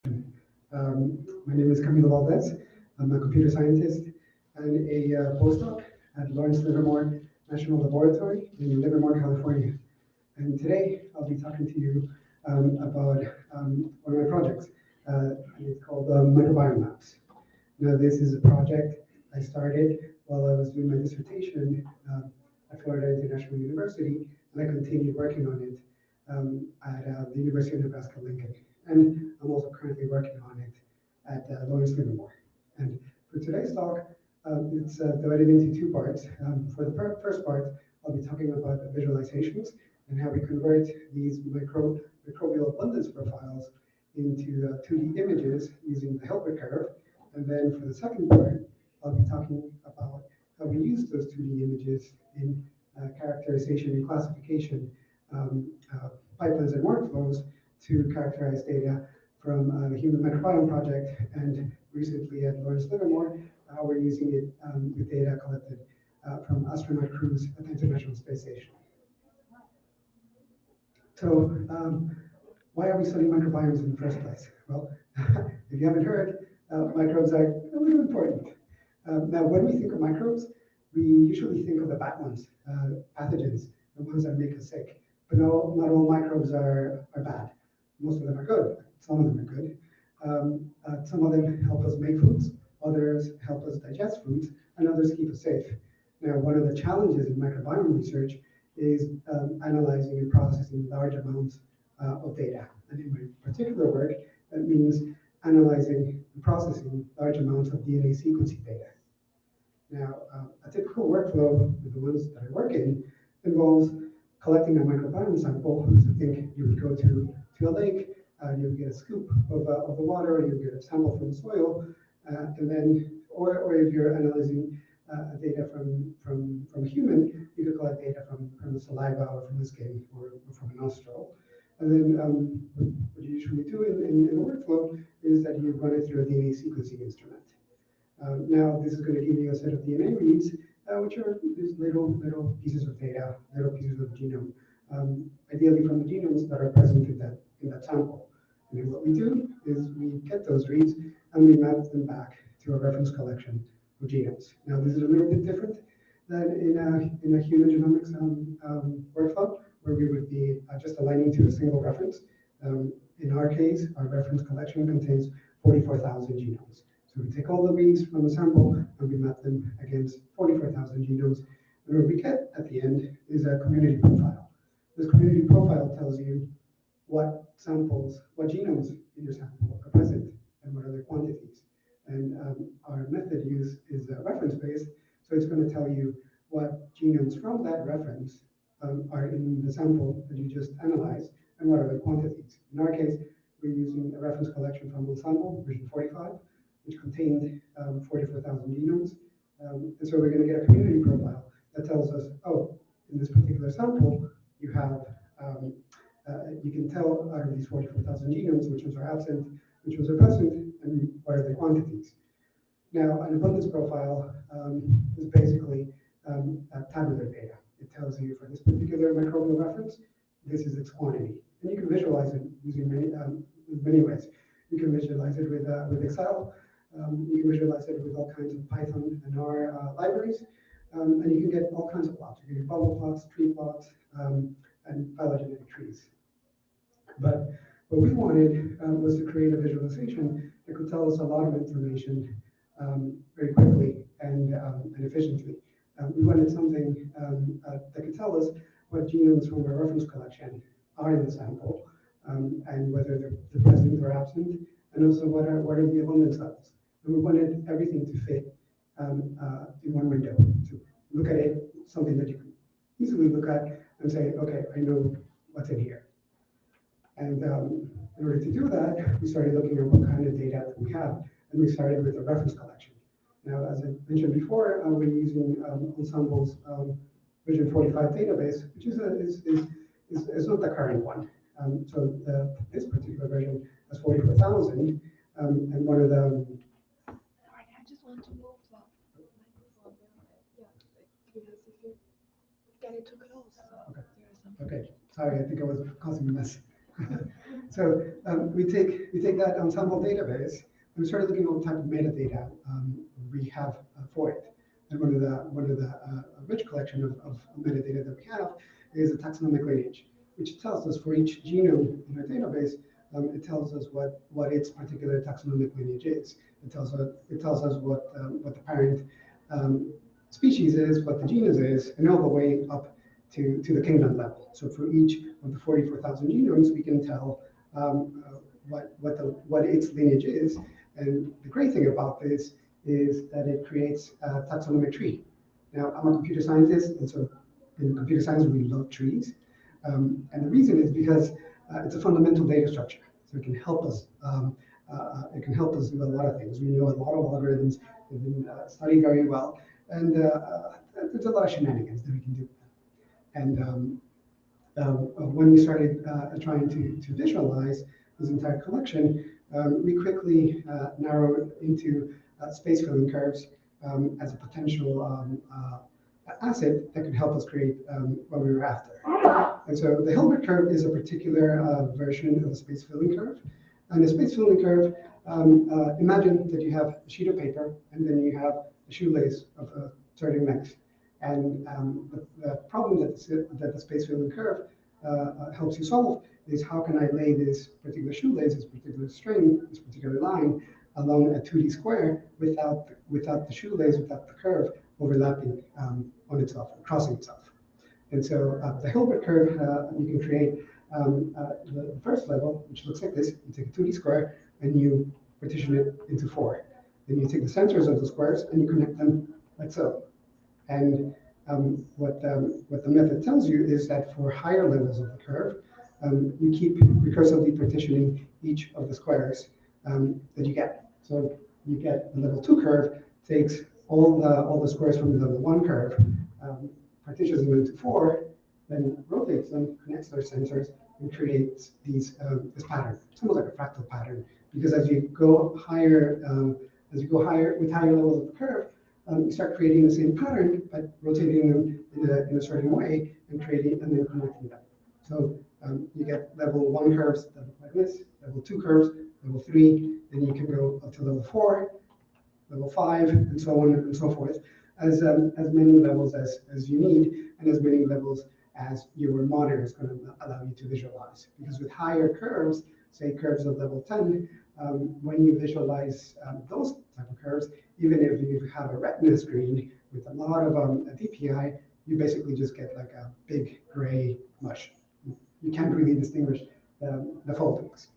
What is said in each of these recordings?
My name is Camilo Valdes. I'm a computer scientist and a postdoc at Lawrence Livermore National Laboratory in Livermore, California. And today I'll be talking to you about one of my projects. And it's called Microbiome Maps. Now, this is a project I started while I was doing my dissertation at Florida International University, and I continued working on it at the University of Nebraska-Lincoln. And I'm also currently working on it at Lawrence Livermore. And for today's talk, it's divided into two parts. For the first part, I'll be talking about visualizations and how we convert these microbial abundance profiles into 2D images using the Hilbert curve. And then for the second part, I'll be talking about how we use those 2D images in characterization and classification pipelines and workflows to characterize data from the Human Microbiome Project, and recently at Lawrence Livermore, we're using it with data collected from astronaut crews at the International Space Station. So, why are we studying microbiomes in the first place? Well, if you haven't heard, microbes are a little important. Now, when we think of microbes, we usually think of the bad ones, pathogens, the ones that make us sick. But no, not all microbes are bad. Most of them are good. Some of them are good. Some of them help us make foods. Others help us digest foods, and others keep us safe. Now, one of the challenges in microbiome research is analyzing and processing large amounts of data. And in my particular work, that means analyzing and processing large amounts of DNA sequencing data. Now, a typical workflow with the ones that I work in involves collecting a microbiome sample. So think you would go to a lake, you would get a scoop of the water, you would get a sample from the soil, and then, or if you're analyzing data from a human, you could collect data from the saliva or from the skin or from a nostril. And then what you usually do in the workflow is that you run it through a DNA sequencing instrument. Now, this is going to give you a set of DNA reads, which are these little pieces of data, little pieces of genome, ideally from the genomes that are present in that sample. And then what we do is we get those reads and we map them back to a reference collection of genomes. Now, this is a little bit different than in a human genomics workflow, where we would be just aligning to a single reference. In our case, our reference collection contains 44,000 genomes. So we take all the reads from the sample and we map them against 44,000 genomes. And what we get at the end is a community profile. This community profile tells you what genomes in your sample are present and what are their quantities. And our method use is reference-based, so it's going to tell you what genomes from that reference are in the sample that you just analyzed and what are their quantities. In our case, we're using a reference collection from Ensemble, version 45, which contained 44,000 genomes. And so we're going to get a community profile that tells us, oh, in this particular sample, you have, you can tell out of these 44,000 genomes which ones are absent, which ones are present, and what are the quantities. Now, an abundance profile is basically tabular data. It tells you for this particular microbial reference, this is its quantity. And you can visualize it using many ways. You can visualize it with Excel. You can visualize it with all kinds of Python and R libraries, and you can get all kinds of plots. You can get bubble plots, tree plots, and phylogenetic trees. But what we wanted was to create a visualization that could tell us a lot of information very quickly and efficiently. We wanted something that could tell us what genomes from our reference collection are in the sample, and whether they're present or absent, and also what are the abundance levels. And we wanted everything to fit in one window. So look at it, something that you can easily look at and say, okay, I know what's in here. And in order to do that, we started looking at what kind of data we have, and we started with a reference collection. Now, as I mentioned before, we're using Ensemble's version 45 database, which is not the current one. So this particular version has 44,000, and one of the Sorry, I just want to move the microphone. Yeah, because if you get it too close, okay. there is something. Okay, sorry, I think I was causing a mess. So we take that ensemble database and we started looking at what type of metadata we have for it. And one of the rich collection of metadata that we have is a taxonomic lineage, which tells us for each genome in our database, it tells us what its particular taxonomic lineage is. It tells us what the parent species is, what the genus is, and all the way up to the kingdom level. So for each of the 44,000 genomes, we can tell what its lineage is. And the great thing about this is that it creates a taxonomic tree. Now, I'm a computer scientist, and so in computer science, we love trees. And the reason is because it's a fundamental data structure. So it can help us. It can help us do a lot of things. We know a lot of algorithms. They've been studied very well, and there's a lot of shenanigans that we can do. And when we started trying to visualize this entire collection, we quickly narrowed into space filling curves as a potential asset that could help us create what we were after. And so the Hilbert curve is a particular version of the space filling curve. And the space filling curve, imagine that you have a sheet of paper and then you have a shoelace of a certain length. And the problem that the space filling curve helps you solve is how can I lay this particular shoelace, this particular string, this particular line along a 2D square without the shoelace, without the curve overlapping on itself, crossing itself. And so the Hilbert curve, you can create the first level, which looks like this. You take a 2D square and you partition it into 4. Then you take the centers of the squares and you connect them like so. And what the method tells you is that for higher levels of the curve, you keep recursively partitioning each of the squares that you get. So you get the level 2 curve takes all the squares from the level 1 curve, partitions them into 4, then rotates them, connects their centers, and creates this pattern. It's almost like a fractal pattern, because as you go higher with higher levels of the curve, you start creating the same pattern, but rotating them in a certain way and creating and then connecting them. So you get level 1 curves that look like this, level 2 curves, level 3, then you can go up to level 4, level 5, and so on and so forth, as many levels as you need, and as many levels as your monitor is going to allow you to visualize. Because with higher curves, say curves of level 10, when you visualize those type of curves, even if you have a retina screen with a lot of DPI, you basically just get like a big gray mush. You can't really distinguish the foldings.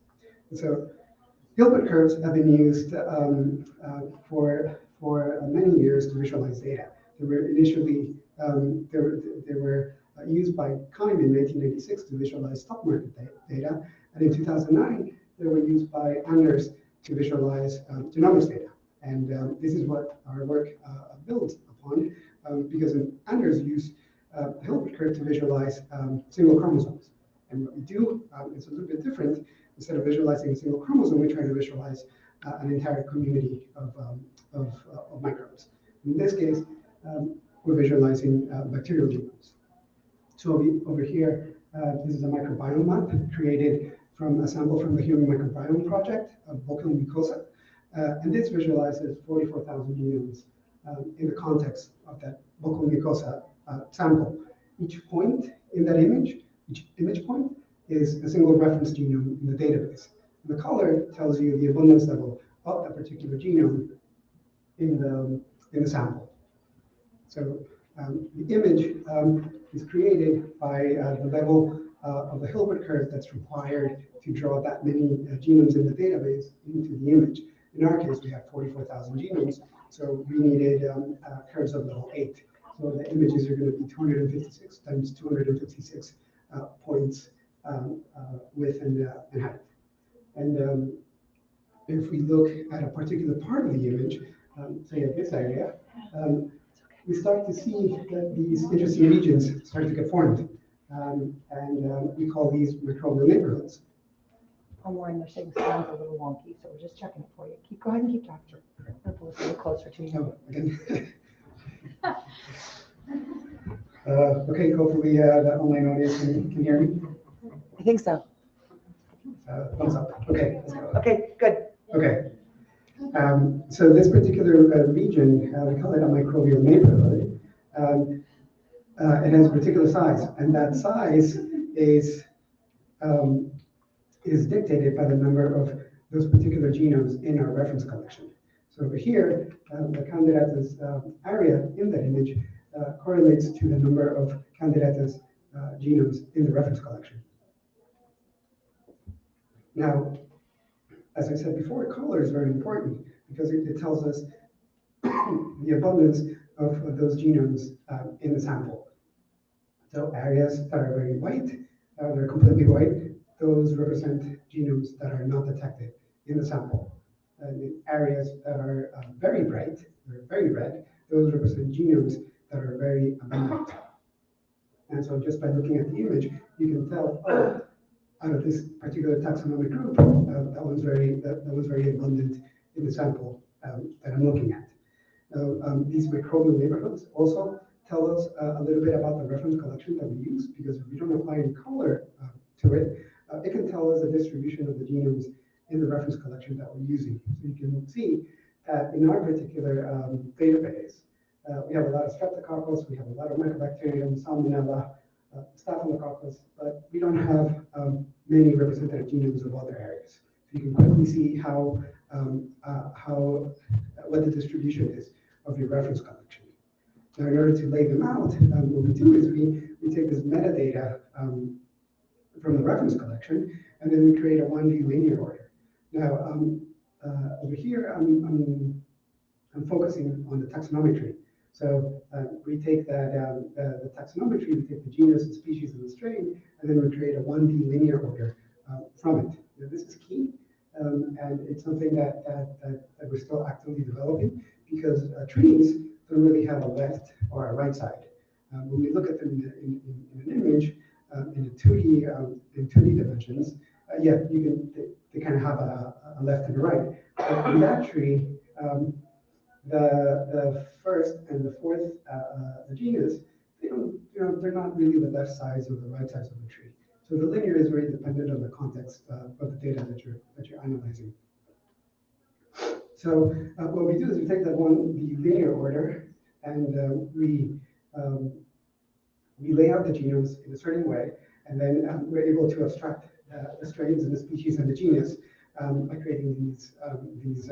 And so Hilbert curves have been used for many years to visualize data. They were initially they were used by Kind in 1996 to visualize stock market data, and in 2009 they were used by Anders to visualize genomics data. And this is what our work builds upon, because Anders used the Hilbert curve to visualize single chromosomes. And what we do is a little bit different. Instead of visualizing a single chromosome, we try to visualize an entire community of microbes. In this case, we're visualizing bacterial genomes. So over here, this is a microbiome map created from a sample from the Human Microbiome Project of buccal mucosa. And this visualizes 44,000 genomes in the context of that buccal mucosa sample. Each point in that image, each image point, is a single reference genome in the database. And the color tells you the abundance level of that particular genome in the sample. So the image is created by the level of the Hilbert curve that's required to draw that many genomes in the database into the image. In our case, we have 44,000 genomes, so we needed curves of level 8. So the images are going to be 256 times 256 points width and height. And if we look at a particular part of the image, say at this area, we start to see that these interesting regions start to get formed. And we call these microbial neighborhoods. I'm worried they're saying sounds a little wonky, so we're just checking it for you. Go ahead and keep talking. I'll pull this a little closer to you. Oh, again. Okay, hopefully the online audience can hear me. I think so. Thumbs up. Okay, let's go. Okay, good. Okay. So this particular region, we call it a microbial neighborhood. It has a particular size, and that size um, is dictated by the number of those particular genomes in our reference collection. So over here, the candidate's area in that image correlates to the number of candidate's genomes in the reference collection. Now, as I said before, color is very important because it tells us the abundance of those genomes in the sample. So areas that are very white, they're completely white, those represent genomes that are not detected in the sample. And the areas that are very bright, they're very red, those represent genomes that are very abundant. And so just by looking at the image, you can tell, oh, out of this particular taxonomic group, that one's very abundant in the sample that I'm looking at. These microbial neighborhoods also tell us a little bit about the reference collection that we use, because if we don't apply any color to it, it can tell us the distribution of the genomes in the reference collection that we're using. So you can see that in our particular database, we have a lot of streptococcus, we have a lot of mycobacterium, salmonella, staphylococcus, but we don't have many representative genomes of other areas. So you can quickly see what the distribution is of your reference collection. Now, in order to lay them out, what we do is we take this metadata from the reference collection, and then we create a 1D linear order. Now, over here, I'm focusing on the taxonomic tree. So we take that the taxonomic tree, we take the genus, the species, and the strain, and then we create a 1D linear order from it. Now, this is key, and it's something that we're still actively developing, because trees don't really have a left or a right side. When we look at them in an image, in 2D dimensions, yeah, they kind of have a left and a right. But in that tree, the first and the fourth the genus, they're not really the left sides or the right sides of the tree. So the linear is very dependent on the context of the data that you're analyzing. So what we do is we take the linear order, and we lay out the genomes in a certain way, and then we're able to abstract the strains and the species and the genus by creating these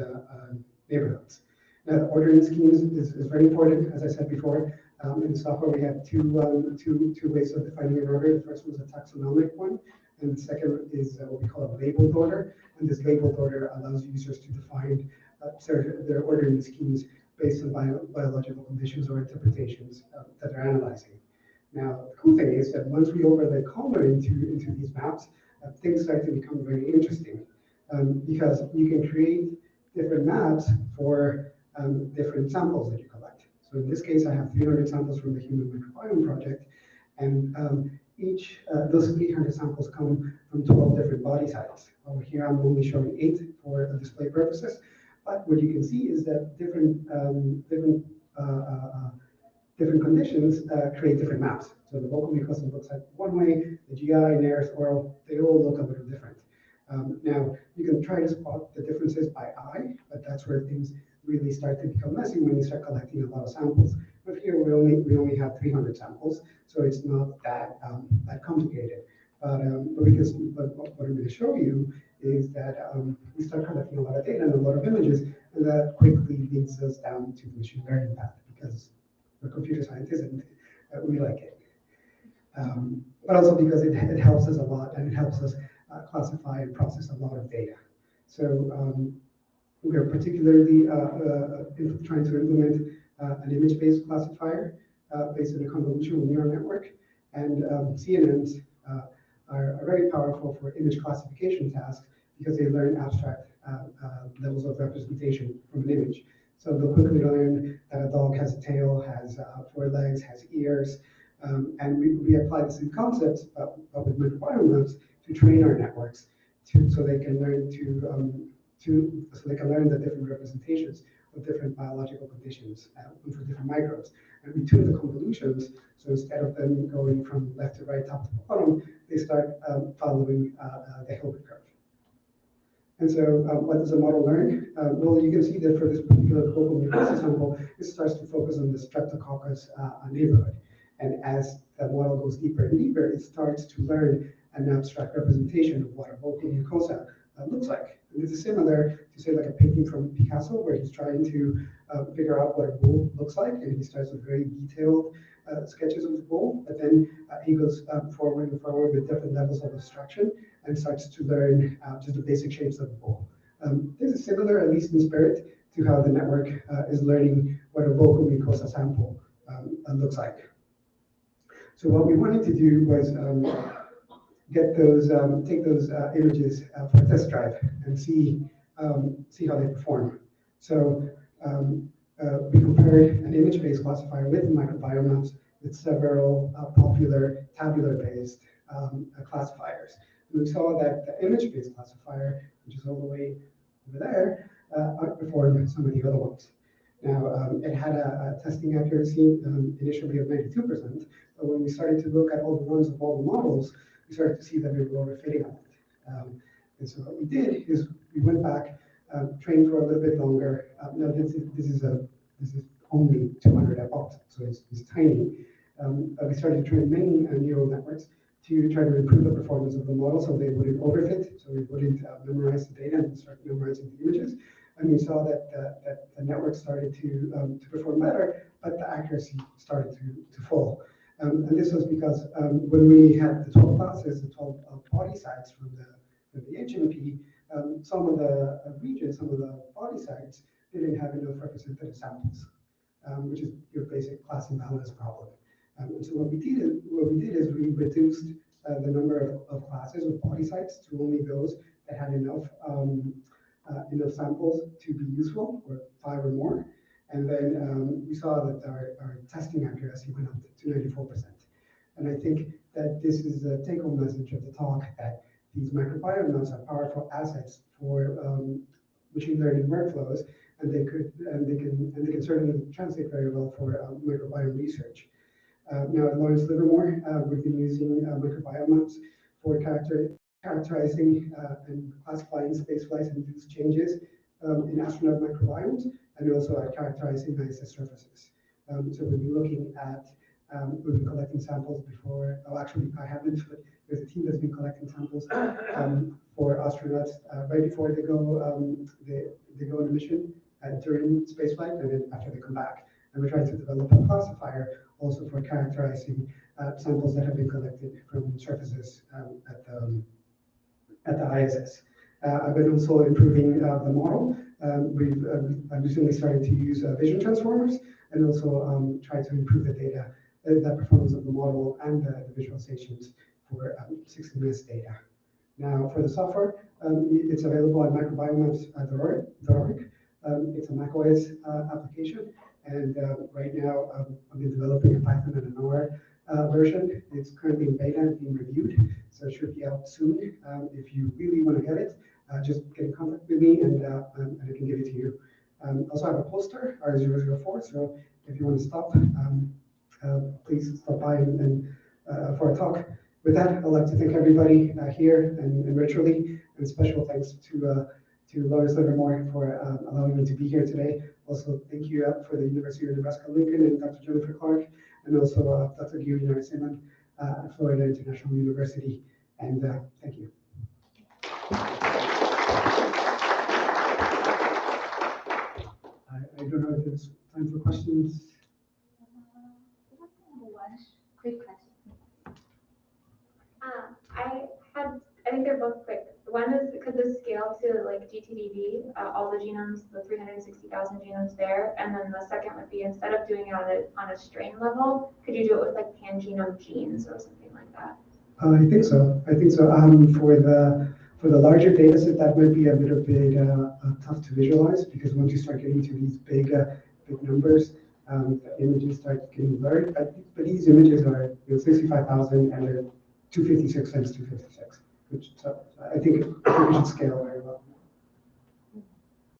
neighborhoods. Now, the ordering schemes is very important. As I said before, in software we have two ways of defining an order. The first one is a taxonomic one, and the second is what we call a labeled order. And this labeled order allows users to define their ordering schemes based on biological conditions or interpretations that they're analyzing. Now, the cool thing is that once we overlay color into these maps, things start to become very interesting, because you can create different maps for different samples that you collect. So in this case, I have 300 samples from the Human Microbiome Project, and those 300 samples come from 12 different body sites. Over here, I'm only showing 8 for display purposes, but what you can see is that different conditions create different maps. So the vocal mucosa looks like one way, the GI, nares, oral, they all look a little different. Now, you can try to spot the differences by eye, but that's where things really start to become messy when you start collecting a lot of samples. But here we only have 300 samples, so it's not that complicated. But what I'm going to show you is that we start collecting a lot of data and a lot of images, and that quickly leads us down to the machine learning path, because we're computer scientists and we like it. But also because it helps us a lot, and it helps us classify and process a lot of data. So we are particularly trying to implement an image-based classifier based on a convolutional neural network, and CNNs are very powerful for image classification tasks because they learn abstract levels of representation from an image. So they'll quickly learn that a dog has a tail, has 4 legs, has ears, and we apply the same concepts, but with microbiome maps to train our networks so they can learn the different representations of different biological conditions for different microbes. And we tune the convolutions, so instead of them going from left to right, top to bottom, they start following the Hilbert curve. And so what does the model learn? Well, you can see that for this particular local mucosa sample, it starts to focus on the Streptococcus neighborhood. And as the model goes deeper and deeper, it starts to learn an abstract representation of what a local mucosa looks like. And this is similar to, say, like a painting from Picasso, where he's trying to figure out what a bull looks like, and he starts with very detailed sketches of the bull, but then he goes forward and forward with different levels of abstraction and starts to learn just the basic shapes of the bull. This is similar, at least in spirit, to how the network is learning what a local mucosa sample looks like. So what we wanted to do was get those, take those images for a test drive and see how they perform. So we compared an image-based classifier with microbiome maps with several popular tabular-based classifiers. And we saw that the image-based classifier, which is all the way over there, outperformed some of the other ones. Now, it had a testing accuracy initially of 92%, but when we started to look at all the runs of all the models, we started to see that we were overfitting on it. And so what we did is we went back, trained for a little bit longer. Now this is only 200 epochs, so it's tiny. But we started to train many neural networks to try to improve the performance of the model so they wouldn't overfit, so we wouldn't memorize the data and start memorizing the images. And we saw that the network started to perform better, but the accuracy started to fall. And this was because when we had the 12 classes, the 12 body sites from the HMP, some of the regions, some of the body sites didn't have enough representative samples, which is your basic class imbalance problem. And so what we did is we reduced the number of classes or body sites to only those that had enough samples to be useful, or 5 or more. And then we saw that our testing accuracy went up to 94%. And I think that this is a take-home message of the talk, that these microbiome nodes are powerful assets for machine learning workflows, and they can certainly translate very well for microbiome research. Now at Lawrence Livermore, we've been using microbiome maps for characterizing and classifying spaceflight-induced changes in astronaut microbiomes, and also at characterizing ISS surfaces. So we'll be looking at, we've been collecting samples before, oh actually I haven't, but there's a team that's been collecting samples for astronauts right before they go on a mission during spaceflight, and then after they come back. And we're trying to develop a classifier also for characterizing samples that have been collected from surfaces at the ISS. I've been also improving the model. I've recently started to use vision transformers, and also try to improve the data, the performance of the model and the visualizations for 16S data. Now for the software, it's available at microbiome.org. It's a macOS application, and right now I've been developing a Python and an R version. It's currently in beta and being reviewed, so it should be out soon. If you really want to get it, just get in contact with me, and I can give it to you. Also have a poster, R004, so if you want to stop, please stop by and for a talk. With that, I'd like to thank everybody here and virtually, and special thanks to Lawrence Livermore for allowing me to be here today. Also, thank you for the University of Nebraska-Lincoln and Dr. Jennifer Clark, and also Dr. Giri Narasimhan at Florida International University. And thank you. I don't know if there's time for questions. One quick question. I think they're both quick. One is, could this scale to like GTDB, all the genomes, the 360,000 genomes there? And then the second would be, instead of doing it on a strain level, could you do it with like pan-genome genes or something like that? I think so. For the larger data set, that might be a little bit tough to visualize, because once you start getting to these big numbers, the images start getting blurred. But these images are 65,000 and they're 256 times 256, which I think we should scale very